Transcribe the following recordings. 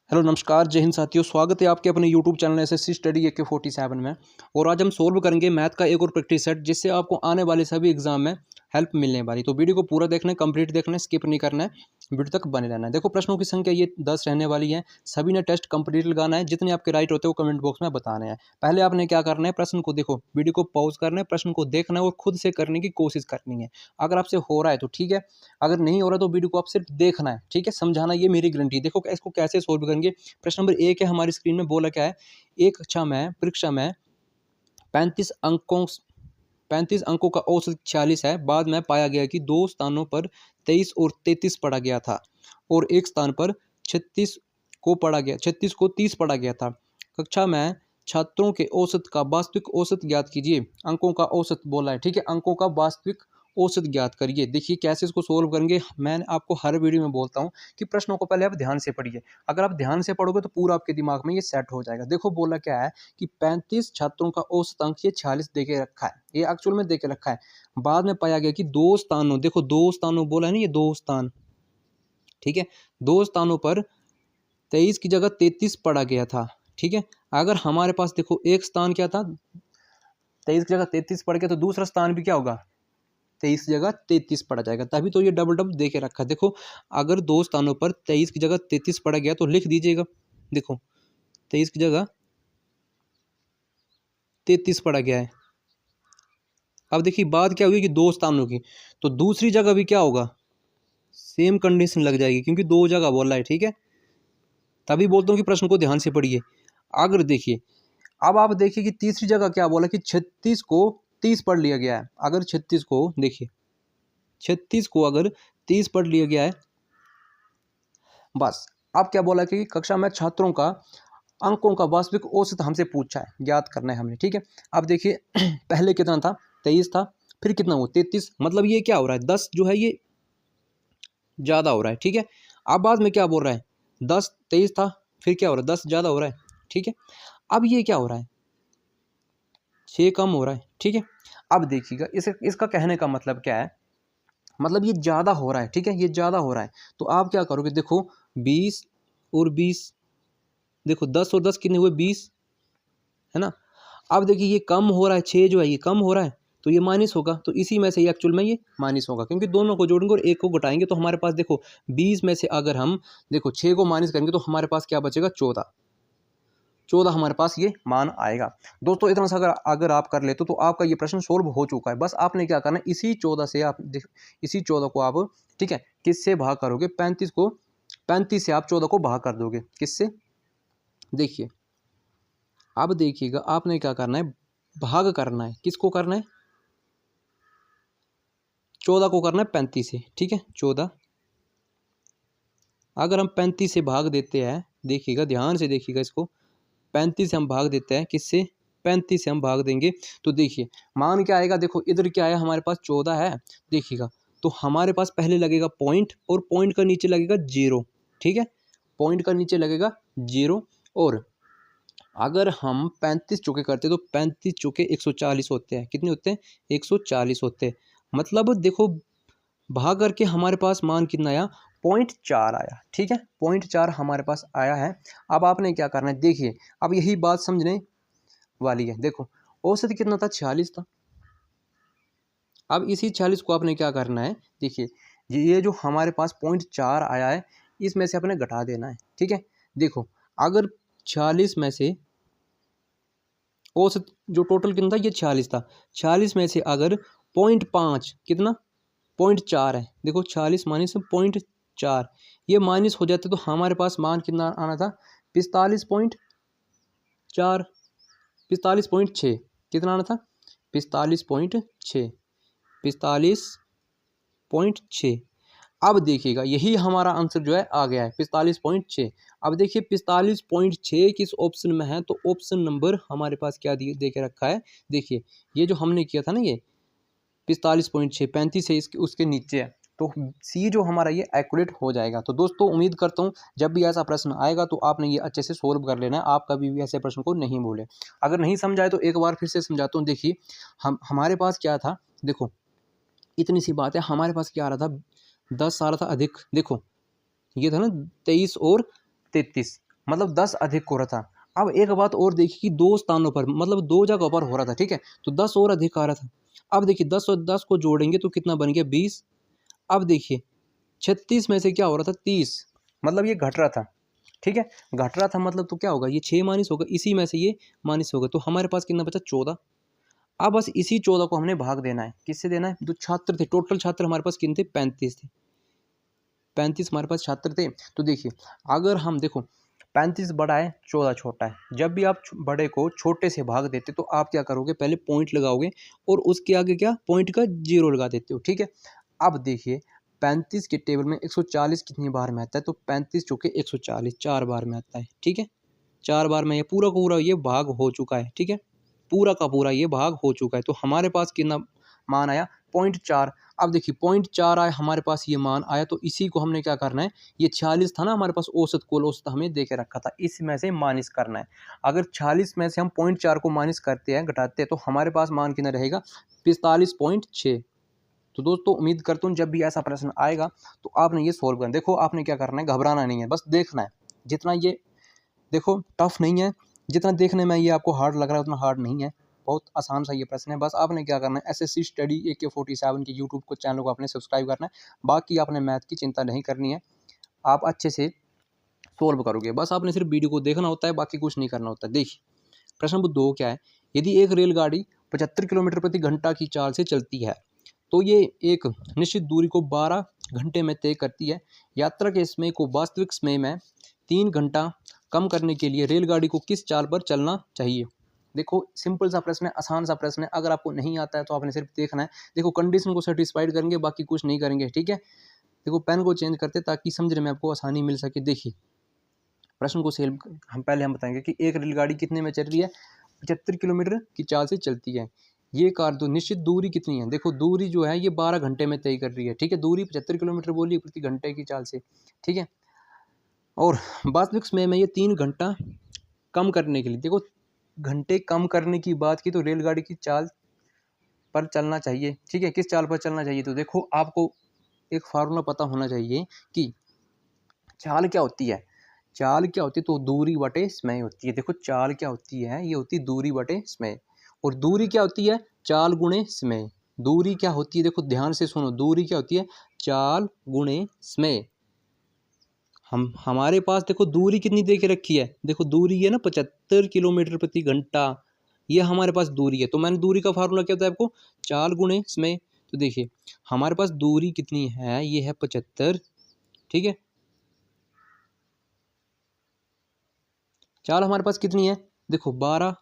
Hello नमस्कार जय हिंद साथियों, स्वागत है आपके अपने YouTube channel SSC study AK47 में। और आज हम सोल्व करेंगे मैथ का एक और प्रैक्टिस सेट, जिससे आपको आने वाले सभी एग्जाम में हेल्प मिलने वाली। तो वीडियो को पूरा देखना है, कंप्लीट देखना है, स्किप नहीं करना है, वीडियो तक बने रहना है। देखो प्रश्नों की संख्या ये 10 रहने वाली है। सभी ने टेस्ट कंप्लीट लगाना है, जितने आपके राइट होते हैं वो कमेंट बॉक्स में बताने हैं। पहले आपने क्या करना है, प्रश्न को देखो, वीडियो को पॉज करना है, प्रश्न को देखना है और खुद से करने की कोशिश करनी है। अगर आपसे हो रहा है तो ठीक है, अगर नहीं हो रहा तो वीडियो को आप सिर्फ देखना है, ठीक है, समझाना ये मेरी गारंटी। देखो इसको कैसे सोल्व करेंगे। प्रश्न नंबर 1 है हमारी स्क्रीन में, बोला क्या है, एक परीक्षा में 35 अंकों 35 अंकों का औसत 46 है। बाद में पाया गया कि दो स्थानों पर 23 और 33 पढ़ा गया था और एक स्थान पर 36 को 30 पढ़ा गया था। कक्षा में छात्रों के औसत का वास्तविक औसत ज्ञात कीजिए। अंकों का औसत बोला है, ठीक है, अंकों का वास्तविक औसत ज्ञात करिए। देखिए कैसे इसको सोल्व करेंगे। मैं आपको हर वीडियो में बोलता हूँ कि प्रश्नों को पहले आप ध्यान से पढ़िए। अगर आप ध्यान से पढ़ोगे तो पूरा आपके दिमाग में ये सेट हो जाएगा। देखो बोला क्या है कि 35 छात्रों का औसत अंक ये 46 दे के रखा है, ये एक्चुअल में दे के रखा है। बाद में पाया गया कि दो स्थानों, देखो दो स्थानों बोला है ना, ये दो स्थान, ठीक है, दो स्थानों पर 23 की जगह 33 पढ़ा गया था, ठीक है। अगर हमारे पास देखो एक स्थान क्या था, 23 की जगह 33 पढ़ गया, तो दूसरा स्थान भी क्या होगा, 23 की जगह 33 पढ़ा जाएगा। तभी तो ये डबल डबल दे के रखा है। देखो अगर दो स्थानों पर 23 की जगह 33 पढ़ा गया तो लिख दीजिएगा। देखो 23 की जगह 33 पढ़ा गया है। अब देखिए बात क्या हुई कि दो स्थानों की, तो दूसरी जगह भी क्या होगा, सेम कंडीशन लग जाएगी, क्योंकि दो जगह बोला है, ठीक है। तभी बोलता हूँ कि प्रश्न को ध्यान से पढ़िए। अगर देखिए, अब आप देखिए कि तीसरी जगह क्या बोला कि 36 को 30 पढ़ लिया गया है। अगर 36 को देखिए, 36 को अगर 30 पढ़ लिया गया है, बस अब क्या बोला कि कक्षा में छात्रों का अंकों का वास्तविक औसत हमसे पूछा है, ज्ञात करना है हमने, ठीक है। अब देखिए पहले कितना था, 23 था, फिर कितना हुआ 33, मतलब ये क्या हो रहा है, 10 जो है ये ज़्यादा हो रहा है, ठीक है। अब बाद में क्या बोल रहा है, 10 23 था, फिर क्या हो रहा है, 10 ज़्यादा हो रहा है, ठीक है। अब ये क्या हो रहा है, 6 कम हो रहा है, ठीक है। अब देखिएगा इसका कहने का मतलब क्या है, मतलब ये ज़्यादा हो रहा है, ठीक है, ये ज़्यादा हो रहा है। तो आप क्या करोगे, देखो 20 और 20, देखो 10 और 10 कितने हुए, 20, है ना। अब देखिए ये कम हो रहा है, 6 जो है ये कम हो रहा है, तो ये माइनस होगा। तो इसी में से ये एक्चुअल में ये माइनस होगा, क्योंकि दोनों को जोड़ेंगे और एक को घटाएंगे। तो हमारे पास देखो 20 में से अगर हम देखो 6 को माइनस करेंगे तो हमारे पास क्या बचेगा, 14 हमारे पास ये मान आएगा। दोस्तों इतना सा अगर आप कर लेते तो आपका ये प्रश्न सोल्व हो चुका है। बस आपने क्या करना है, इसी 14 से आप इसी 14 को आप, ठीक है, किससे भाग करोगे, 35 से आप 14 को भाग कर दोगे, किससे, देखिए। अब देखिएगा आपने क्या करना है, भाग करना है, किसको करना है, 14 को करना है 35 से, ठीक है। 14 अगर हम 35 से भाग देते हैं, देखिएगा ध्यान से देखिएगा इसको, 35 से हम भाग देते हैं, किससे, 35 से हम भाग देंगे तो देखिए मान क्या आएगा, देखो इधर क्या आया, हमारे पास 14 है, देखिएगा। तो हमारे पास पहले लगेगा पॉइंट और पॉइंट का नीचे लगेगा 0, ठीक है, पॉइंट का नीचे लगेगा 0। और अगर हम 35 चौके करते तो 35 चौके 140 होते हैं, कितने होते हैं, 140 होते हैं। मतलब देखो भाग करके हमारे पास मान कितना आया, 0.4 आया, ठीक है, 0.4 हमारे पास आया है। अब आपने क्या करना है, देखिए अब यही बात समझने वाली है। देखो औसत कितना था, 46 था। अब इसी 46 को आपने क्या करना है, देखिए ये जो हमारे पास 0.4 आया है, इसमें से आपने घटा देना है, ठीक है। देखो अगर 46 में से औसत जो टोटल कितना था, ये 46 था, 46 में से अगर 0.5 कितना, 0.4 है, देखो 46 माइनस 0.4, ये माइनस हो जाते तो हमारे पास मान कितना आना था, 45.4, 45.6, कितना आना था, 45.6, 45.6। अब देखिएगा यही हमारा आंसर जो है आ गया है, 45.6। अब देखिए 45.6 किस ऑप्शन में है, तो ऑप्शन नंबर हमारे पास क्या दे के रखा है, देखिए ये जो हमने किया था ना, ये 45.6, 35 है इसके उसके नीचे है, तो सी जो हमारा ये एक्यूरेट हो जाएगा। तो दोस्तों उम्मीद करता हूँ जब भी ऐसा प्रश्न आएगा तो आपने ये अच्छे से सोल्व कर लेना है, आप कभी भी ऐसे प्रश्न को नहीं भूलें। अगर नहीं समझाए तो एक बार फिर से समझाता हूँ। देखिए हमारे पास क्या था, देखो इतनी सी बात है, हमारे पास क्या आ रहा था, 10 आ रहा था अधिक, देखो ये था ना 23 और 33, मतलब 10 अधिक हो रहा था। अब एक बात और देखिए कि 2 स्थानों पर मतलब 2 जगहों पर हो रहा था, ठीक है? तो 10 और अधिक आ रहा था। अब देखिए 10 और 10 को जोड़ेंगे तो कितना बन गया 20। अब देखिए 36 में से क्या हो रहा था 30, मतलब ये घट रहा था, ठीक है? घट रहा था मतलब तो क्या होगा, ये 6 माइनस होगा, इसी में से ये माइनस होगा, तो हमारे पास कितना बचा 14। अब बस इसी 14 को हमने भाग देना है, किससे देना है? जो छात्र थे, टोटल छात्र हमारे पास कितने थे? 35 थे। 35 हमारे पास छात्र थे। तो देखिए अगर हम देखो 35 बड़ा है, 14 छोटा है। जब भी आप बड़े को छोटे से भाग देते तो आप क्या करोगे, पहले पॉइंट लगाओगे और उसके आगे क्या, पॉइंट का 0 लगा देते हो, ठीक है? अब देखिए 35 के टेबल में 140 कितनी बार में आता है? तो 35 चौके 140 4 बार में आता है, ठीक है? 4 बार में ये पूरा का पूरा ये भाग हो चुका है, ठीक है? पूरा का पूरा ये भाग हो चुका है। तो हमारे पास कितना मान आया? 0.4। अब देखिए 0.4 आया हमारे पास, ये मान आया, तो इसी को हमने क्या करना है, ये 46 था ना हमारे पास औसत, कुल औसत हमें दे के रखा था, इसमें से माइनस करना है। अगर 46 में से हम 0.4 को माइनस करते हैं, घटाते हैं, तो हमारे पास मान कितना रहेगा? 45.6। तो दोस्तों उम्मीद करता हूँ जब भी ऐसा प्रश्न आएगा तो आपने ये सोल्व करना। देखो आपने क्या करना है, घबराना नहीं है, बस देखना है। जितना ये देखो टफ नहीं है, जितना देखने में ये आपको हार्ड लग रहा है उतना हार्ड नहीं है, बहुत आसान सा ये प्रश्न है। बस आपने क्या करना है, एसएससी स्टडी AK47 के यूट्यूब को चैनल को आपने सब्सक्राइब करना है। बाकी आपने मैथ की चिंता नहीं करनी है, आप अच्छे से सोल्व करोगे। बस आपने सिर्फ वीडियो को देखना होता है, बाकी कुछ नहीं करना होता है। देखिए प्रश्न नंबर 2 क्या है, यदि एक रेलगाड़ी 75 किलोमीटर प्रति घंटा की चाल से चलती है तो ये एक निश्चित दूरी को 12 घंटे में तय करती है। यात्रा के समय को वास्तविक समय में 3 घंटा कम करने के लिए रेलगाड़ी को किस चाल पर चलना चाहिए? देखो सिंपल सा प्रश्न है, आसान सा प्रश्न है। अगर आपको नहीं आता है तो आपने सिर्फ देखना है। देखो कंडीशन को सेटिस्फाइड करेंगे, बाकी कुछ नहीं करेंगे, ठीक है? देखो पेन को चेंज करते ताकि समझने में आपको आसानी मिल सके। देखिए प्रश्न को सेल हम बताएंगे कि एक रेलगाड़ी कितने में चल रही है, 75 किलोमीटर की चाल से चलती है। ये कार दो निश्चित दूरी कितनी है, देखो दूरी जो है ये 12 घंटे में तय कर रही है, ठीक है? दूरी 75 किलोमीटर बोली प्रति घंटे की चाल से, ठीक है? और वास्तविक समय में ये 3 घंटा कम करने के लिए, देखो घंटे कम करने की बात की तो रेलगाड़ी की चाल पर चलना चाहिए, ठीक है? किस चाल पर चलना चाहिए? तो देखो आपको एक फार्मूला पता होना चाहिए कि चाल क्या होती है। चाल क्या होती है? तो दूरी बटे समय होती है। देखो चाल क्या होती है, ये होती है दूरी बटे समय। और दूरी क्या होती है? चाल गुणे समय। दूरी क्या होती है? देखो ध्यान से सुनो, दूरी क्या होती है? चाल गुणे समय। हम हमारे पास देखो दूरी कितनी दे के रखी है, देखो दूरी है ना 75 किलोमीटर प्रति घंटा, ये हमारे पास दूरी है। तो मैंने दूरी का फार्मूला क्या होता है आपको? चाल गुणे समय। तो देखिए हमारे पास दूरी कितनी है, ये है 75, ठीक है? चाल हमारे पास कितनी है? देखो 12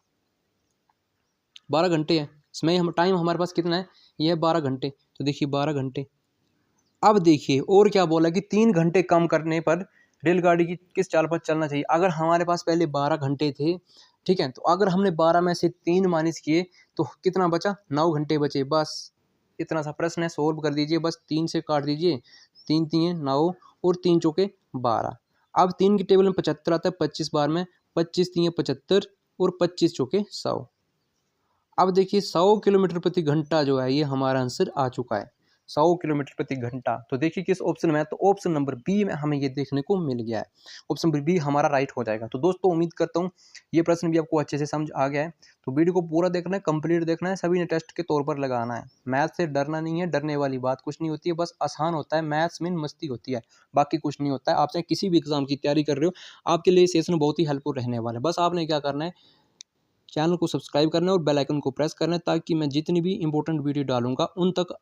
घंटे है। समय हम टाइम हमारे पास कितना है? ये है 12 घंटे। तो देखिए 12 घंटे। अब देखिए और क्या बोला कि 3 घंटे कम करने पर रेलगाड़ी की किस चाल पर चलना चाहिए। अगर हमारे पास पहले 12 घंटे थे, ठीक है? तो अगर हमने 12 में से 3 माइनस किए तो कितना बचा? 9 घंटे बचे। बस इतना सा प्रश्न है, सोल्व कर दीजिए। बस 3 से काट दीजिए, 3 तिये 9 और 3 चौके 12। अब 3 की टेबल में 75 आता है 25 बार में, 25 तिये 75 और 25 चौके 100। अब देखिए 100 किलोमीटर प्रति घंटा जो है ये हमारा आंसर आ चुका है, 100 किलोमीटर प्रति घंटा। तो देखिए किस ऑप्शन में है, तो ऑप्शन नंबर बी में हमें ये देखने को मिल गया है। ऑप्शन नंबर बी हमारा राइट हो जाएगा। तो दोस्तों उम्मीद करता हूँ ये प्रश्न भी आपको अच्छे से समझ आ गया है। तो वीडियो को पूरा देखना है, कंप्लीट देखना है, सभी ने टेस्ट के तौर पर लगाना है। मैथ से डरना नहीं है, डरने वाली बात कुछ नहीं होती है, बस आसान होता है। मैथ्स में मस्ती होती है, बाकी कुछ नहीं होता है। आप चाहे किसी भी एग्जाम की तैयारी कर रहे हो, आपके लिए सेशन बहुत ही हेल्पफुल रहने वाला है। बस आपने क्या करना है, चैनल को सब्सक्राइब करना है और बेल आइकन को प्रेस करना है, ताकि मैं जितनी भी इंपॉर्टेंट वीडियो डालूंगा उन तक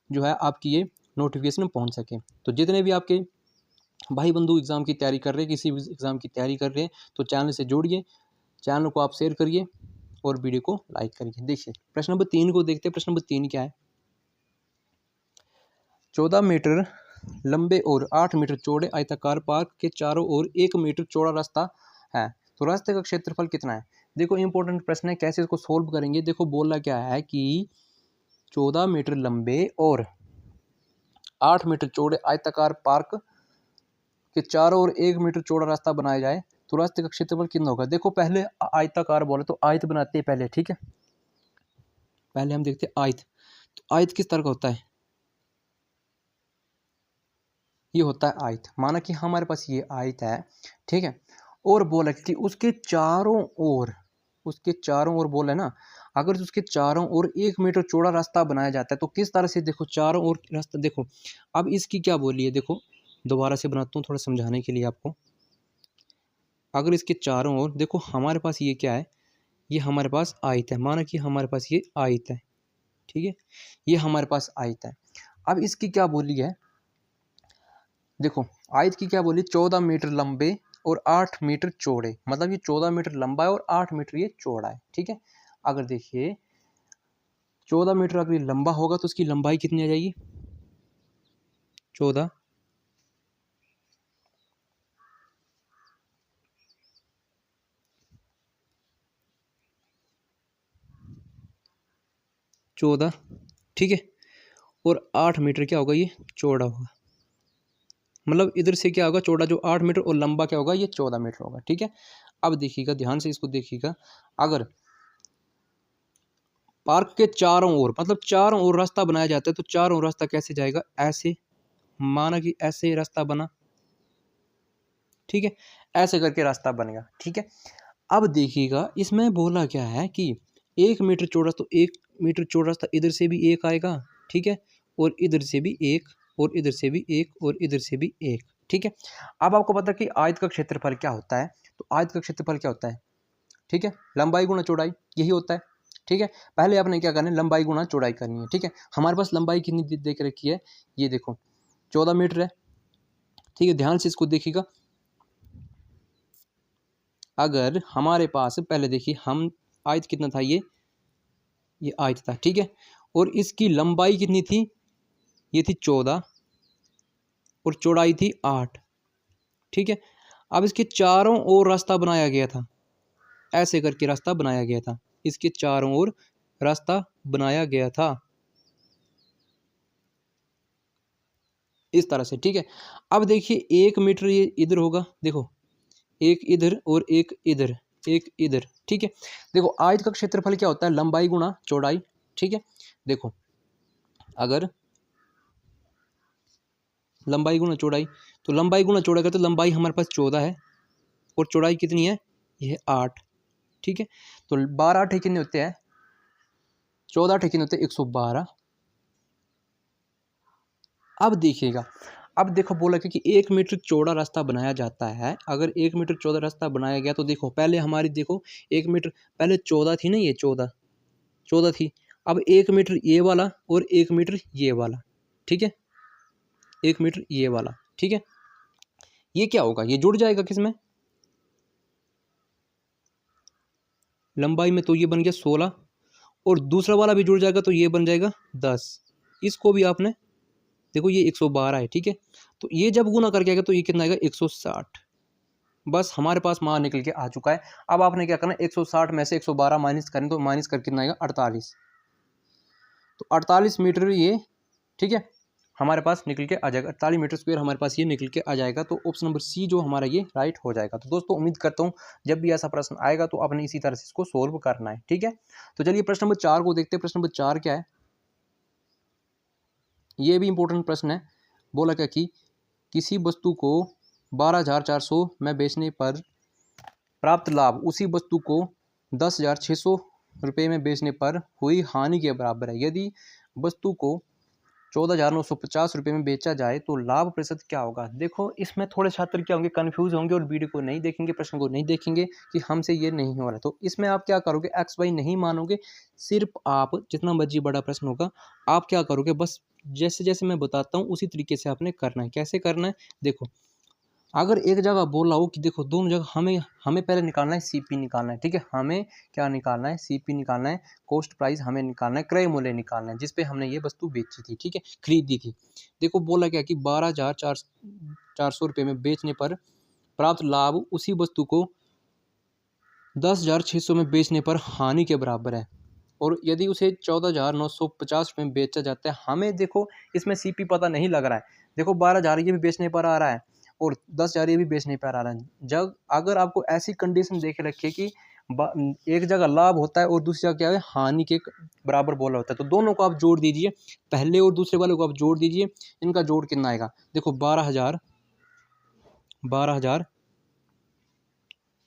जो है आपकी ये नोटिफिकेशन पहुंच सके। तो जितने भी आपके भाई बंधु एग्ज़ाम की तैयारी कर रहे हैं, किसी भी एग्ज़ाम की तैयारी कर रहे हैं, तो चैनल से जोड़िए, चैनल को आप शेयर करिए और वीडियो को लाइक करिए। देखिए प्रश्न नंबर 3 को देखते हैं। प्रश्न नंबर 3 क्या है? 14 मीटर लंबे और 8 मीटर चौड़े आयताकार पार्क के चारों ओर 1 मीटर चौड़ा रास्ता है, तो रास्ते का क्षेत्रफल कितना है? देखो इंपॉर्टेंट प्रश्न है, कैसे इसको सोल्व करेंगे। देखो बोला क्या है कि 14 मीटर लंबे और 8 मीटर चौड़े आयताकार पार्क के चारों ओर 1 मीटर चौड़ा रास्ता बनाया जाए, तो रास्ते का क्षेत्रफल कितना होगा? देखो पहले आयताकार बोले तो आयत बनाते हैं पहले, ठीक है? पहले हम देखते हैं आयत। तो आयत किस तरह का होता है? ये होता है आयत। माना कि हमारे पास ये आयत है, ठीक है? और बोला कि उसके चारों ओर बोला है ना, अगर उसके चारों ओर 1 मीटर चौड़ा रास्ता बनाया जाता है तो किस तरह से, देखो चारों ओर रास्ता, देखो अब इसकी क्या बोली है, देखो दोबारा से बनाता हूँ थोड़ा समझाने के लिए आपको। अगर इसके चारों ओर देखो हमारे पास ये क्या है, ये हमारे पास आयत है, माना कि हमारे पास ये आयत है, ठीक है, ये हमारे पास आयत है। अब इसकी क्या बोली है, देखो आयत की क्या बोली, 14 मीटर लंबे और 8 मीटर चौड़े, मतलब ये 14 मीटर लंबा है और 8 मीटर ये चौड़ा है, ठीक है। अगर देखिए 14 मीटर अगर ये लंबा होगा तो उसकी लंबाई कितनी आ जाएगी, 14 14, ठीक है, और 8 मीटर क्या होगा, ये चौड़ा होगा, मतलब इधर से क्या होगा, चौड़ा जो 8 मीटर और लंबा क्या होगा, ये 14 मीटर होगा, ठीक है। अब देखिएगा ध्यान से इसको देखिएगा, अगर पार्क के चारों ओर, मतलब चारों ओर रास्ता बनाया जाता है तो चारों ओर रास्ता कैसे जाएगा, ऐसे, माना कि ऐसे रास्ता बना, ठीक है, ऐसे करके रास्ता बनेगा, ठीक है। अब देखिएगा इसमें बोला क्या है कि 1 मीटर चौड़ा, तो 1 मीटर चौड़ा रास्ता इधर से भी एक आएगा, ठीक है, और इधर से भी एक, और इधर से भी एक, और इधर से भी एक, ठीक है। अब आपको पता है कि आयत का क्षेत्रफल क्या होता है, तो आयत का क्षेत्रफल क्या होता है, ठीक है, लंबाई गुणा चौड़ाई, यही होता है, ठीक है। पहले आपने क्या करना है, लंबाई गुणा चौड़ाई करनी है, ठीक है। हमारे पास लंबाई कितनी दे के रखी है, ये देखो 14 मीटर है, ठीक है, ध्यान से इसको देखिएगा। अगर हमारे पास पहले देखिए हम आयत कितना था, ये आयत था, ठीक है, और इसकी लंबाई कितनी थी, ये थी 14 और चौड़ाई थी 8, ठीक है। अब इसके चारों ओर रास्ता बनाया गया था, ऐसे करके रास्ता बनाया गया था, इसके चारों ओर रास्ता बनाया गया था इस तरह से, ठीक है। अब देखिए 1 मीटर ये इधर होगा, देखो एक इधर और एक इधर, एक इधर, ठीक है। देखो आयत का क्षेत्रफल क्या होता है, लंबाई गुणा चौड़ाई, ठीक है। देखो अगर लंबाई गुणा चौड़ाई, तो लंबाई गुणा चौड़ाई का, तो लंबाई हमारे पास 14 है और चौड़ाई कितनी है, ये 8, ठीक है। तो 12 8 कितने होते हैं, 14 8 कितने होते हैं, 112। अब देखिएगा, अब देखो बोला कि 1 मीटर चौड़ा रास्ता बनाया जाता है, अगर 1 मीटर चौड़ा रास्ता बनाया गया तो देखो पहले हमारी, देखो 1 मीटर, पहले 14 थी ना, ये 14 थी, अब 1 मीटर ये वाला और 1 मीटर ये वाला, ठीक है, 1 मीटर ये वाला, ठीक है। ये क्या होगा, ये जुड़ जाएगा किसमें, लंबाई में, तो ये बन गया 16, और दूसरा वाला भी जुड़ जाएगा तो ये बन जाएगा 10, इसको भी आपने देखो ये 112 है, ठीक है। तो ये जब गुना करके आएगा तो ये कितना आएगा, 160, बस हमारे पास मान निकल के आ चुका है। अब आपने क्या करना है, 160 में से 112 माइनस करें तो माइनस कर कितना आएगा, 48, तो 48 मीटर ये, ठीक है, हमारे पास निकल के आ जाएगा, 48 मीटर स्क्वायर हमारे पास ये निकल के आ जाएगा। तो ऑप्शन नंबर सी जो हमारा ये राइट हो जाएगा। तो दोस्तों उम्मीद करता हूँ जब भी ऐसा प्रश्न आएगा तो आपने इसी तरह से इसको सोल्व करना है, ठीक है। तो चलिए प्रश्न नंबर 4 को देखते हैं। प्रश्न नंबर 4 क्या है, ये भी इंपॉर्टेंट प्रश्न है। बोला क्या कि किसी वस्तु को 12,400 में बेचने पर प्राप्त लाभ उसी वस्तु को 10,600 रुपये में बेचने पर हुई हानि के बराबर है। यदि वस्तु को 14,950 रुपये में बेचा जाए तो लाभ प्रतिशत क्या होगा। देखो इसमें थोड़े छात्र क्या होंगे, कन्फ्यूज होंगे और वीडियो को नहीं देखेंगे, प्रश्न को नहीं देखेंगे कि हमसे ये नहीं हो रहा। तो इसमें आप क्या करोगे, एक्स वाई नहीं मानोगे, सिर्फ आप जितना मर्जी बड़ा प्रश्न होगा आप क्या करोगे, बस जैसे जैसे मैं बताता हूँ उसी तरीके से आपने करना है। कैसे करना है, देखो अगर एक जगह बोला हो कि देखो दोनों जगह हमें हमें पहले निकालना है सीपी निकालना है, ठीक है, हमें क्या निकालना है, सीपी निकालना है, कॉस्ट प्राइस हमें निकालना है, क्रय मूल्य निकालना है जिसपे हमने ये वस्तु बेची थी, ठीक है, खरीदी थी। देखो बोला क्या कि 12,400 रुपये में बेचने पर प्राप्त लाभ उसी वस्तु को 10,600 में बेचने पर हानि के बराबर है, और यदि उसे 14,950 रुपये में बेचा जाता है। हमें देखो इसमें सीपी पता नहीं लग रहा है, देखो 12,000 ये भी बेचने पर आ रहा है और 10,000 ये भी बेचने पर आ रहा है। जब अगर आपको ऐसी कंडीशन देख रखिए कि एक जगह लाभ होता है और दूसरी जगह क्या है, हानि के बराबर बोला होता है, तो दोनों को आप जोड़ दीजिए, पहले और दूसरे वाले को आप जोड़ दीजिए, इनका जोड़ कितना आएगा, देखो 12,000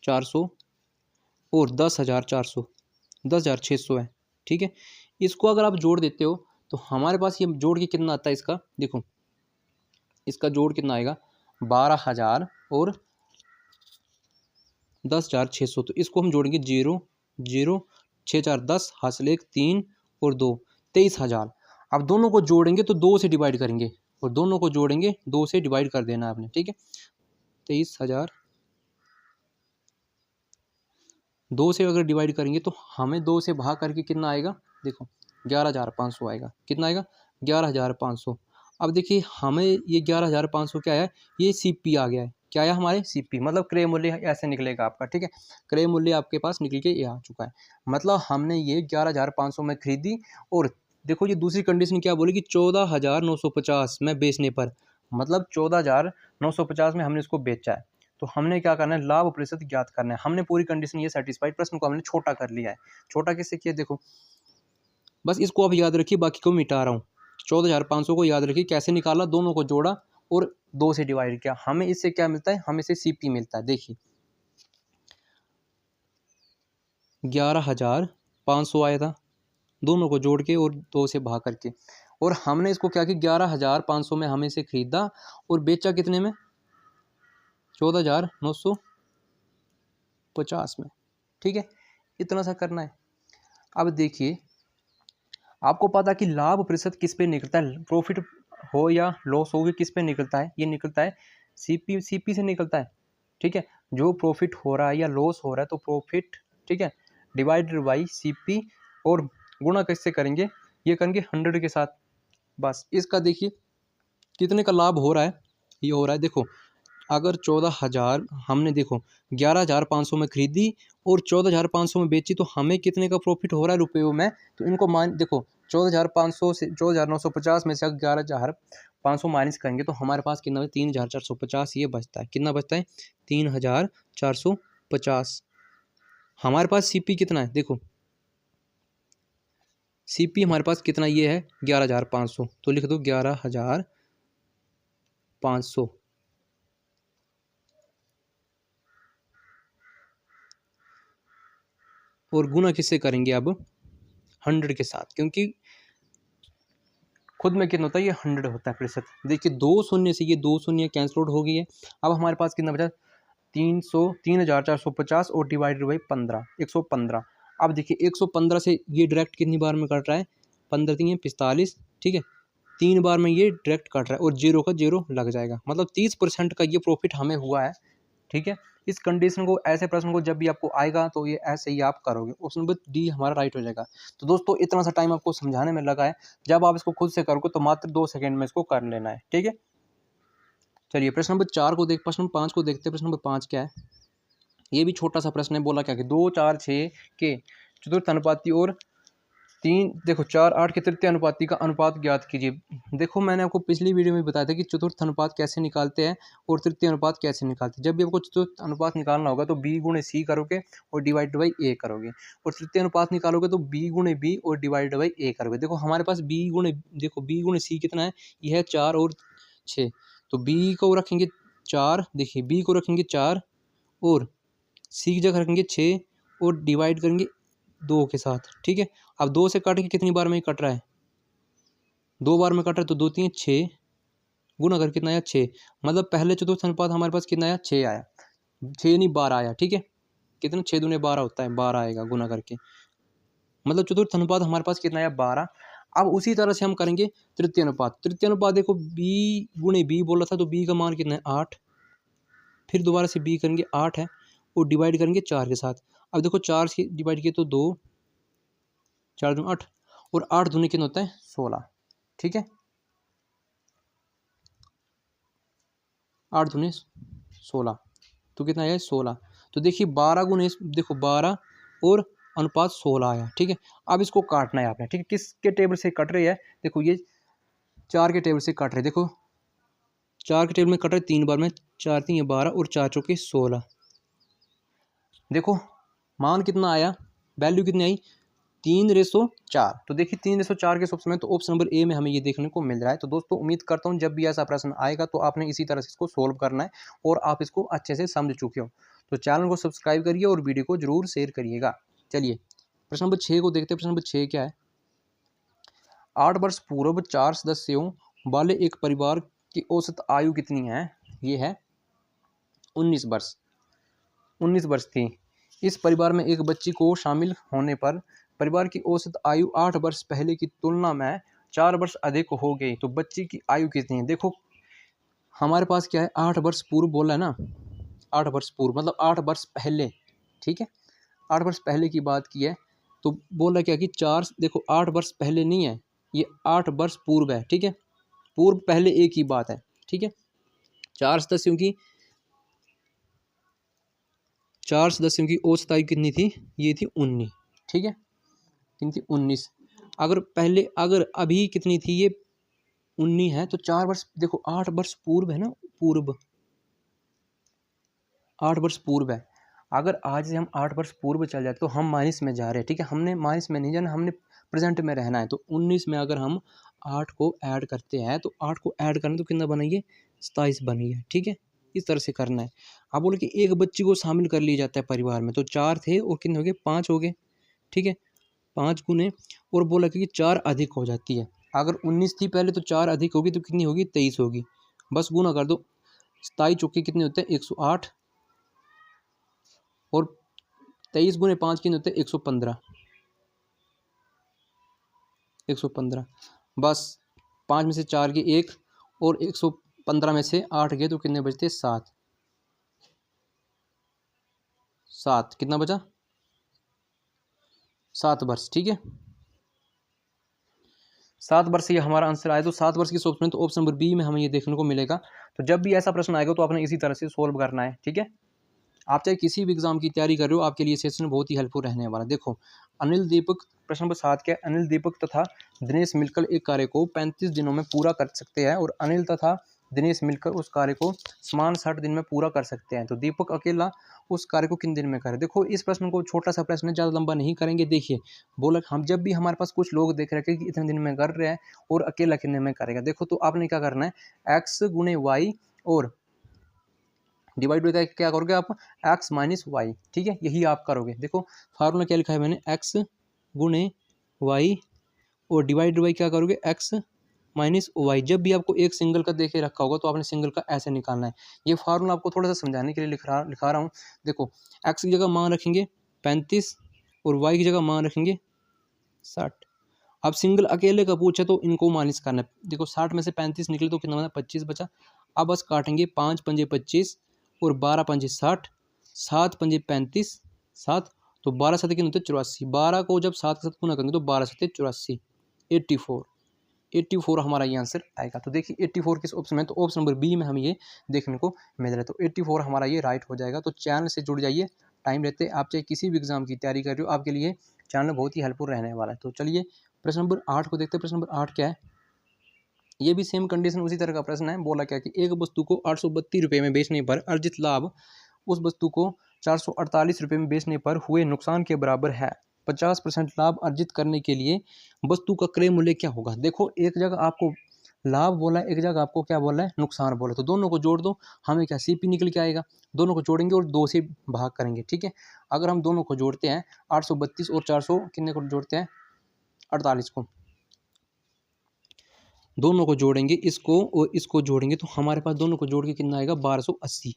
400 और 10,400, 10,600 है, ठीक है। इसको अगर आप जोड़ देते हो तो हमारे पास ये जोड़ के कितना आता है इसका, देखो इसका जोड़ कितना आएगा 12,000 और 10,600। तो इसको हम जोड़ेंगे 0 0 6 4 10 हासिल 1 3 और 2 23,000। अब दोनों को जोड़ेंगे तो 2 से डिवाइड करेंगे और दोनों को जोड़ेंगे 2 से डिवाइड कर देना आपने, ठीक है। 23,000 2 से अगर डिवाइड करेंगे तो हमें 2 से भाग करके कितना आएगा, देखो 11,500 आएगा। कितना आएगा 11,500। अब देखिए हमें ये 11,500 क्या है, ये सीपी आ गया है। क्या आया हमारे सीपी, मतलब क्रय मूल्य ऐसे निकलेगा आपका, ठीक है। क्रय मूल्य आपके पास निकल के ये आ चुका है। मतलब हमने ये 11,500 में खरीदी और देखो ये दूसरी कंडीशन क्या बोली कि 14,950 में बेचने पर, मतलब 14,950 में हमने इसको बेचा है। तो हमने क्या करना है, लाभ प्रतिशत ज्ञात करना है। हमने पूरी कंडीशन ये सेटिस्फाइड, प्रश्न को हमने छोटा कर लिया है। छोटा किससे किया, देखो बस इसको आप याद रखिए, बाकी को मिटा रहा हूँ। 14,500 को याद रखिए, कैसे निकाला, दोनों को जोड़ा और 2 से डिवाइड किया। हमें इससे क्या मिलता है, हमें इससे सीपी मिलता है। देखिए 11,500 आया था, दोनों को जोड़ के और 2 से भाग करके, और हमने इसको क्या किया 11,500 में हमें इसे खरीदा और बेचा कितने में, 14,950 में, ठीक है। इतना सा करना है। अब देखिए आपको पता कि लाभ प्रतिशत किस पे निकलता है, प्रॉफिट हो या लॉस हो, किस पे निकलता है, ये निकलता है सीपी से निकलता है, ठीक है। जो प्रॉफिट हो रहा है या लॉस हो रहा है तो प्रॉफिट, ठीक है, डिवाइडेड बाई सीपी और गुणा किससे करेंगे, ये करेंगे 100 के साथ। बस इसका देखिए कितने का लाभ हो रहा है, ये हो रहा है, देखो अगर 14,000 हमने देखो 11,500 में खरीदी और 14,500 में बेची तो हमें कितने का प्रॉफिट हो रहा है रुपयों में। तो इनको मान देखो 14,500 से 14,950 में से 11,500 माइनस करेंगे तो हमारे पास कितना है 3,450, ये बचता है। कितना बचता है 3,450। हमारे पास सीपी कितना है, देखो सीपी हमारे पास कितना ये है 11,500, तो लिख दो 11,500 और गुना किससे करेंगे अब 100 के साथ, क्योंकि खुद में कितना होता है ये 100 होता है प्रतिशत। देखिए 2 शून्य से ये 2 शून्य कैंसिल आउट हो गई है। अब हमारे पास कितना बचा 3,450 और डिवाइडेड बाई 15, 115। अब देखिए 115 से ये डायरेक्ट कितनी बार में कट रहा है, 15 3 45, ठीक है, 3 बार में ये डायरेक्ट कट रहा है और 0 का 0 लग जाएगा, मतलब 30% का ये प्रॉफिट हमें हुआ है, ठीक है। इस कंडीशन को, ऐसे प्रश्न को जब भी आपको आएगा तो ये ऐसे ही आप करोगे। ऑप्शन नंबर डी हमारा राइट हो जाएगा। तो दोस्तों इतना सा टाइम आपको समझाने में लगा है, जब आप इसको खुद से करोगे तो मात्र 2 सेकंड में इसको कर लेना है, ठीक है। चलिए प्रश्न नंबर 4 को प्रश्न नंबर 5 को देखते हैं। प्रश्न नंबर 5 क्या है, ये भी छोटा सा प्रश्न है। बोला क्या कि 2 4 6 के चतुर्थ अनुपाती और 3 देखो 4 8 के तृतीय अनुपाती का अनुपात ज्ञात कीजिए। देखो मैंने आपको पिछली वीडियो में बताया था कि चतुर्थ अनुपात कैसे निकालते हैं और तृतीय अनुपात कैसे निकालते हैं। जब भी आपको चतुर्थ अनुपात निकालना होगा तो बी गुणे सी करोगे और डिवाइड बाई ए करोगे, और तृतीय अनुपात निकालोगे तो बी गुणे बी और डिवाइड बाई ए करोगे। देखो हमारे पास बी गुणे सी कितना है, यह है 4 और 6, तो बी को रखेंगे 4, देखिए बी को रखेंगे 4 और सी की जगह रखेंगे 6 और डिवाइड करेंगे 2 के साथ, ठीक है। अब 2 से काट के कितनी बार में कट रहा है, 2 बार में कट रहा है, तो 2 3 6 गुना कर कितना आया 6, मतलब पहले चतुर्थ अनुपात हमारे पास कितना आया 6 आया, 6 नहीं 12 आया, ठीक है। कितना 6 दूने 12 होता है, 12 आएगा गुना करके, मतलब चतुर्थ अनुपात हमारे पास कितना आया 12। अब उसी तरह से हम करेंगे तृतीय अनुपात। तृतीय अनुपात देखो बी गुणे बी बोला था, तो बी का मान कितना है 8, फिर दोबारा से बी करेंगे 8 है और डिवाइड करेंगे 4 के साथ। अब देखो 4 से डिवाइड किए तो 2 4 दूनी 8 और 8 दूनी कितना होता है 16, ठीक है, 8 दूनी 16, तो कितना आया 16। तो देखिए 12 गुने, देखो 12 और अनुपात 16 आया, ठीक है। अब इसको काटना है आपने, ठीक है। किसके टेबल से कट रही है, देखो ये 4 के टेबल से कट रहे, देखो 4 के टेबल में कट रहे 3 बार में, 4 3 12 और 4 चौके 16। देखो मान कितना आया, वैल्यू कितनी आई 3:4। तो देखिए 3:4 के ऑप्शन में, तो ऑप्शन नंबर ए में हमें ये देखने को मिल रहा है। तो दोस्तों उम्मीद करता हूँ जब भी ऐसा प्रश्न आएगा तो आपने इसी तरह से इसको सोल्व करना है और आप इसको अच्छे से समझ चुके हो। तो चैनल को सब्सक्राइब करिए और वीडियो को जरूर शेयर करिएगा। चलिए प्रश्न नंबर 6 को देखते हैं। प्रश्न नंबर 6 क्या है? 8 वर्ष पूर्व 4 सदस्यों वाले एक परिवार की औसत आयु कितनी है? ये है 19 वर्ष। 19 वर्ष थी। इस परिवार में एक बच्ची को शामिल होने पर परिवार की औसत आयु 8 वर्ष पहले की तुलना में 4 वर्ष अधिक हो गई। तो बच्ची की आयु कितनी है? देखो हमारे पास क्या है, 8 वर्ष पूर्व बोला है ना, 8 वर्ष पूर्व मतलब 8 वर्ष पहले, ठीक है, 8 वर्ष पहले की बात की है। तो बोला क्या कि 4, देखो 8 वर्ष पहले नहीं है, ये 8 वर्ष पूर्व है, ठीक है, पूर्व पहले एक ही बात है, ठीक है। 4 सदस्यों की औसत आयु कितनी थी? ये थी 19, ठीक है, कितनी थी? 19। अगर अभी कितनी थी? ये 19 है, तो 4 वर्ष, देखो 8 वर्ष पूर्व है ना, पूर्व 8 वर्ष पूर्व है। अगर आज से हम 8 वर्ष पूर्व चल जाए तो हम माइनस में जा रहे हैं, ठीक है, हमने माइनस में नहीं जाना, हमने प्रेजेंट में रहना है। तो 19 में अगर हम 8 को ऐड करते हैं तो 8 को ऐड करें तो कितना बनाइए? 27 बनिए, ठीक है, इस तरह से करना है। आप बोले कि एक बच्ची को शामिल कर लिया जाता है परिवार में, तो 4 थे और कितने हो गए? 5 हो गए, ठीक है, 5 गुने, और बोला कि 4 अधिक हो जाती है। अगर 19 थी पहले तो 4 अधिक होगी तो कितनी होगी? 23 होगी। बस गुना कर दो, 27 चौके कितने होते हैं? 108, और 23 गुने 5 कितने होते हैं? 115, 115। बस 5 में से 4 गए 1, और 115 में से 8 गए तो कितने बचते? 7, 7 कितना बचा? 7 वर्ष, ठीक है, 7 वर्ष ये हमारा आंसर आया। तो 7 वर्ष किस ऑप्शन में? तो ऑप्शन नंबर बी में हमें ये देखने को मिलेगा। तो जब भी ऐसा प्रश्न आएगा तो आपने इसी तरह से सोल्व करना है, ठीक है। आप चाहे किसी भी एग्जाम की तैयारी कर रहे हो, आपके लिए सेशन बहुत ही हेल्पफुल रहने वाला है। देखो अनिल दीपक, प्रश्न नंबर 7 क्या है? अनिल दीपक तथा दिनेश मिलकर एक कार्य को 35 दिनों में पूरा कर सकते हैं, और अनिल तथा दिनेश मिलकर उस कार्य को समान 60 दिन में पूरा कर सकते हैं। तो दीपक अकेला उस कार्य को किन दिन में करे? देखो इस प्रश्न को, छोटा सा प्रश्न है, ज़्यादा लंबा नहीं करेंगे। देखिए बोला हम जब भी हमारे पास कुछ लोग देख रहे हैं कि इतने दिन में कर रहे हैं और अकेला कितने में करेगा, देखो तो आपने क्या करना है, एक्स गुणे वाई और डिवाइड बाई क्या करोगे आप? एक्स माइनस वाई, ठीक है, यही आप करोगे। देखो फार्मूला क्या लिखा है मैंने, एक्स गुणे वाई और डिवाइड बाई क्या करोगे? X minus y. जब भी आपको एक सिंगल का देखे रखा होगा तो आपने सिंगल का ऐसे निकालना है। ये फार्मूला आपको थोड़ा सा समझाने के लिए लिखा रहा हूँ। देखो एक्स की जगह मान रखेंगे 35 और वाई की जगह मान रखेंगे 60। अब सिंगल अकेले का पूछे तो इनको माइनस करना है। देखो 60 में से 35 निकले तो कितना बना? 25 बचा। अब बस काटेंगे, 5 पंजे 25 और 12 पंजे 60, 7 पंजे 35, 7, तो 12 सत्ते कितने होते? 84। 12 को जब 7 के साथ गुना करेंगे तो 12 सत्ते 84, 84, 84 हमारा ये आंसर आएगा। तो देखिए 84 किस ऑप्शन में? तो ऑप्शन नंबर बी में हमें ये देखने को मिल रहा है। तो 84 हमारा ये राइट हो जाएगा। तो चैनल से जुड़ जाइए, टाइम रहते आप चाहे किसी भी एग्जाम की तैयारी कर रहे हो, आपके लिए चैनल बहुत ही हेल्पफुल रहने वाला है। तो चलिए प्रश्न नंबर 8 को देखते हैं। प्रश्न नंबर 8 क्या है? ये भी सेम कंडीशन उसी तरह का प्रश्न है। बोला क्या कि एक वस्तु को 832 रुपये में बेचने पर अर्जित लाभ उस वस्तु को 448 रुपये में बेचने पर हुए नुकसान के बराबर है। 50% लाभ अर्जित करने के लिए वस्तु का क्रय मूल्य क्या होगा? देखो एक जगह आपको लाभ बोला है, एक जगह आपको क्या बोला है? नुकसान बोला। तो दोनों को जोड़ दो, हमें क्या सीपी निकल के आएगा। दोनों को जोड़ेंगे और 2 से भाग करेंगे, ठीक है। अगर हम दोनों को जोड़ते हैं 832 और 400 कितने को जोड़ते हैं? 48 को। दोनों को जोड़ेंगे, इसको और इसको जोड़ेंगे तो हमारे पास दोनों को जोड़ के कितना आएगा? 1280,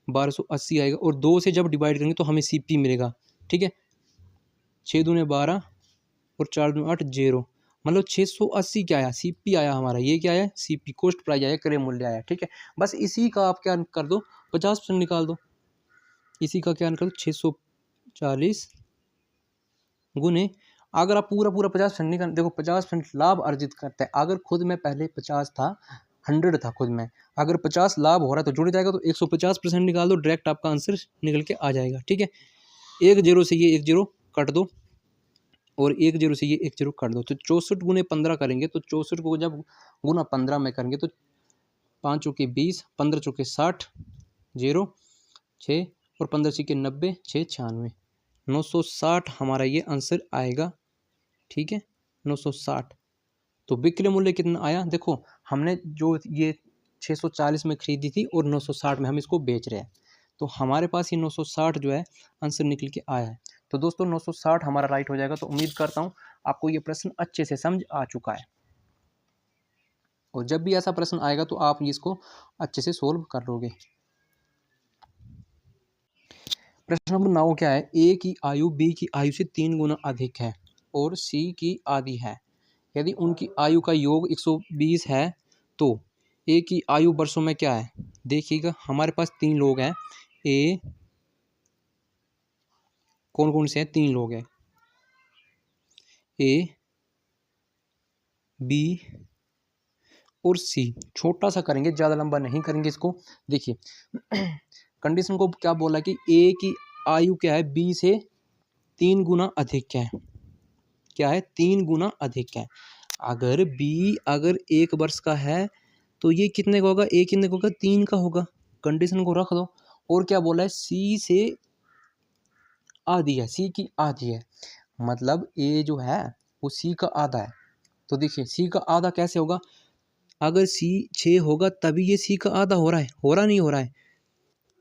1280 आएगा। और 2 से जब डिवाइड करेंगे तो हमें सीपी मिलेगा, ठीक है। 6 दूने 12 और 4 दूने 8, 0, मतलब 680 क्या आया? सीपी आया हमारा। ये क्या आया? सीपी, कॉस्ट प्राइस आया, क्रय मूल्य आया, ठीक है। बस इसी का आप क्या कर दो? 50% निकाल दो। इसी का क्या निकाल दो? 640 गुने, अगर आप पूरा 50% निकाल, देखो 50% लाभ अर्जित करता है। अगर खुद में पहले 50 था, 100 था खुद में, अगर 50 लाभ हो रहा है तो जुड़ जाएगा। तो 150% निकाल दो, डायरेक्ट आपका आंसर निकल के आ जाएगा, ठीक है। 1 0 से ये 1 0 कट दो और 1 0 से ये 1 0 काट दो। तो 64 गुने 15 करेंगे। तो 64 को जब गुना 15 में करेंगे तो 5 चौके 20, 15 चौके 60, 0, 6 और 15 चौके 90, 6 96, 960 हमारा ये आंसर आएगा, ठीक है, 960। तो विक्रय मूल्य कितना आया? देखो हमने जो ये 640 में खरीदी थी और 960 में हम इसको बेच रहे हैं। तो हमारे पास ये 960 जो है आंसर निकल के आया है। तो दोस्तों 960 हमारा राइट हो जाएगा। तो उम्मीद करता हूँ आपको ये प्रश्न अच्छे से समझ आ चुका है, और जब भी ऐसा प्रश्न आएगा तो आप इसको अच्छे से सोल्व कर लोगे। प्रश्न नंबर 9 क्या है? ए की आयु बी की आयु से 3 गुना अधिक है और सी की आधी है। यदि उनकी आयु का योग 120 है तो ए की आयु वर्षों में क्या है? देखिएगा हमारे पास 3 लोग हैं। ए कौन कौन से हैं? 3 लोग हैं, ए बी और सी। छोटा सा करेंगे, ज़्यादा लंबा नहीं करेंगे इसको। देखिए कंडीशन को क्या बोला कि ए की आयु क्या है? बी से 3 गुना अधिक है। क्या है? 3 गुना अधिक है। अगर बी अगर 1 वर्ष का है तो ये कितने का होगा? ए कितने का होगा? 3 का होगा। कंडीशन को रख दो। और क्या बोला है? सी से आधी है, सी की आधी है, मतलब ए जो है वो सी का आधा है। तो देखिए सी का आधा कैसे होगा? अगर सी 6 होगा तभी ये सी का आधा हो रहा है, हो रहा नहीं हो रहा है?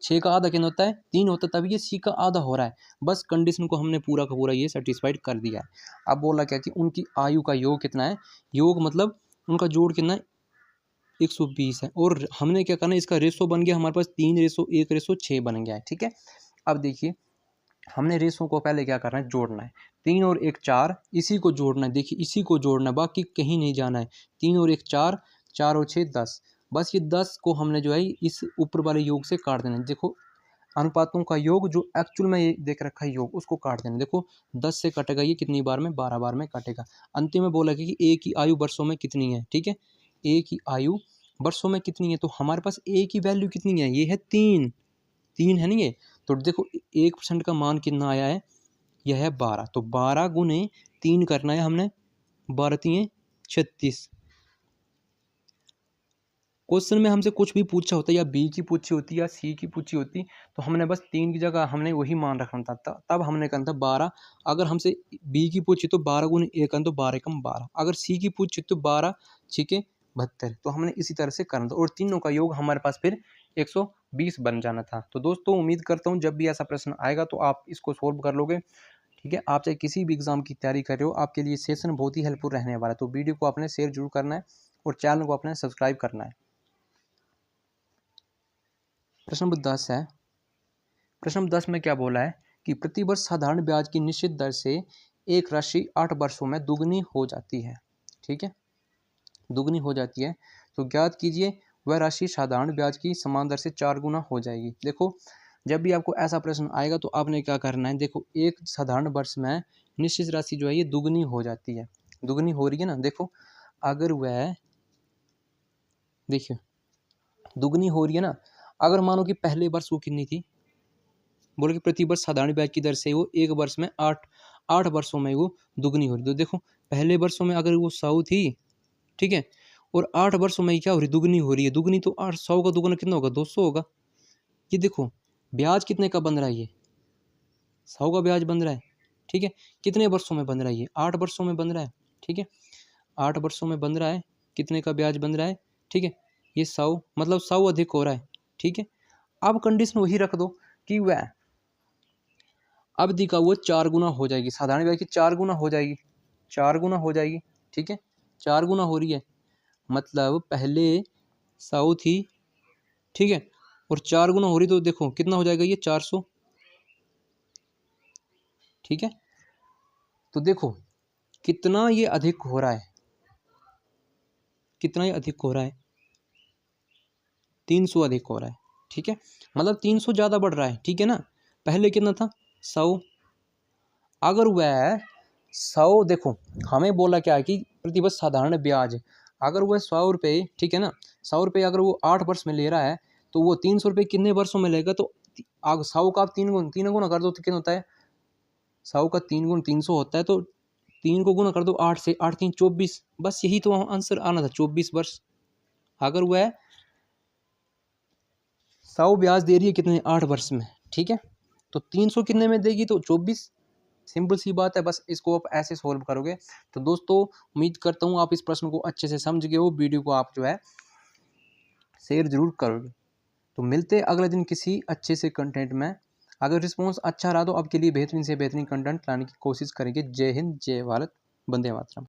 6 का आधा कितना होता है? 3 होता है, तभी ये सी का आधा हो रहा है। बस कंडीशन को हमने पूरा का पूरा ये सेटिस्फाइड कर दिया है। अब बोला क्या कि उनकी आयु का योग कितना है? योग मतलब उनका जोड़ कितना है? 120 है। और हमने क्या करना है? इसका रेशो बन गया हमारे पास 3:1:6 बन गया है। ठीक है, अब देखिए हमने रेशो को पहले क्या करना है? जोड़ना है। 3 और 1 4, इसी को जोड़ना है। देखिए इसी को जोड़ना है, बाकी कहीं नहीं जाना है। 3 और 1 4, 4 और 6 10। बस ये 10 को हमने जो है इस ऊपर वाले योग से काट देना है। देखो अनुपातों का योग जो एक्चुअल में ये देख रखा है योग, उसको काट देना। देखो 10 से कटेगा ये कितनी बार में? 12 बार में कटेगा। अंतिम में बोला कि ए की आयु वर्षों में कितनी है? ठीक है, ए की आयु वर्षों में कितनी है? तो हमारे पास ए की वैल्यू कितनी है? ये है 3। 3 है नहीं ये? तो देखो 1% का मान कितना आया है? यह है 12। तो 12 गुने 3 करना है हमने। 12 3 36। क्वेश्चन में हमसे कुछ भी पूछा होता है, या बी की पूछी होती या सी की पूछी होती, तो हमने बस 3 की जगह हमने वही मान रखना था। तब हमने करना था 12। अगर हमसे बी की पूछी तो 12 गुने 1 तो 12 कम 12। अगर सी की पूछी तो 12 6 72। तो हमने इसी तरह से करना था, और तीनों का योग हमारे पास फिर 120 बन जाना था। तो दोस्तों उम्मीद करता हूँ जब भी ऐसा प्रश्न आएगा तो आप इसको सोल्व कर लोगे। ठीक है, आप चाहे किसी भी एग्जाम की तैयारी कर रहे हो, आपके लिए सेशन बहुत ही हेल्पफुल रहने वाला है। तो वीडियो को आपने शेयर जरूर करना है और चैनल को आपने सब्सक्राइब करना है। प्रश्न नंबर 10 है। प्रश्न नंबर 10 में क्या बोला है कि प्रतिवर्ष साधारण ब्याज की निश्चित दर से एक राशि 8 वर्षों में दुगनी हो जाती है। ठीक है, दुगनी हो जाती है। तो ज्ञात कीजिए वह राशि साधारण ब्याज की समान दर से 4 गुना हो जाएगी। देखो जब भी आपको ऐसा प्रश्न आएगा तो आपने क्या करना है? देखो एक साधारण वर्ष में निश्चित राशि जो है ये दुगनी हो जाती है। दुगनी हो रही है ना? देखो अगर वह, देखिए दुगनी हो रही है ना, अगर मानो कि पहले वर्ष वो कितनी थी? बोले कि प्रति वर्ष साधारण ब्याज की दर से वो एक वर्ष में 8 वर्षों में वो दुगनी हो रही। तो देखो पहले वर्षों में अगर वो 100 थी, ठीक है, और 8 वर्षों में क्या हो रही? दुगनी हो रही है। दुगनी तो 8 100 का दुगना कितना होगा? 200 होगा। ये देखो ब्याज कितने का बन रहा है? ये 100 का ब्याज बन रहा है। ठीक है, कितने वर्षों में बन रहा है? ये 8 वर्षों में बन रहा है। ठीक है, 8 वर्षों में बन रहा है। कितने का ब्याज बन रहा है? ठीक है, ये 100 मतलब 100 अधिक हो रहा है। ठीक है, अब कंडीशन वही रख दो कि वह अवधि का वो 4 गुना हो जाएगी। साधारण ब्याज की 4 गुना हो जाएगी। 4 गुना हो जाएगी। ठीक है, 4 गुना हो रही है, मतलब पहले 100 थी, ठीक है, और 4 गुना हो रही, तो देखो कितना हो जाएगा? ये 400। ठीक है, तो देखो कितना ये अधिक हो रहा है, कितना ये अधिक हो रहा है? 300 अधिक हो रहा है। ठीक है, मतलब 300 ज़्यादा बढ़ रहा है। ठीक है ना, पहले कितना था? 100। अगर वह 100, देखो हमें बोला क्या है कि प्रतिवर्ष साधारण ब्याज, अगर वह 100 रुपये, ठीक है ना, 100 रुपये अगर वो 8 वर्ष में ले रहा है तो वो 300 रुपये कितने वर्षों में लेगा? तो 100 का आप 3 गुना कर दो तो कितना होता है? 100 का 3 गुना 300 होता है। तो 3 को गुना कर दो 8 से, 8 3 24। बस यही तो आंसर आना था, 24 वर्ष। अगर वह 100 ब्याज दे रही है कितने? 8 वर्ष में। ठीक है, तो 300 कितने में देगी? तो 24। सिंपल सी बात है, बस इसको आप ऐसे सोल्व करोगे। तो दोस्तों उम्मीद करता हूँ आप इस प्रश्न को अच्छे से समझ गए हो। वीडियो को आप जो है शेयर जरूर करोगे। तो मिलते अगले दिन किसी अच्छे से कंटेंट में। अगर रिस्पॉन्स अच्छा रहा तो अब के लिए बेहतरीन से बेहतरीन कंटेंट लाने की कोशिश करेंगे। जय हिंद, जय भारत, वंदे मातरम।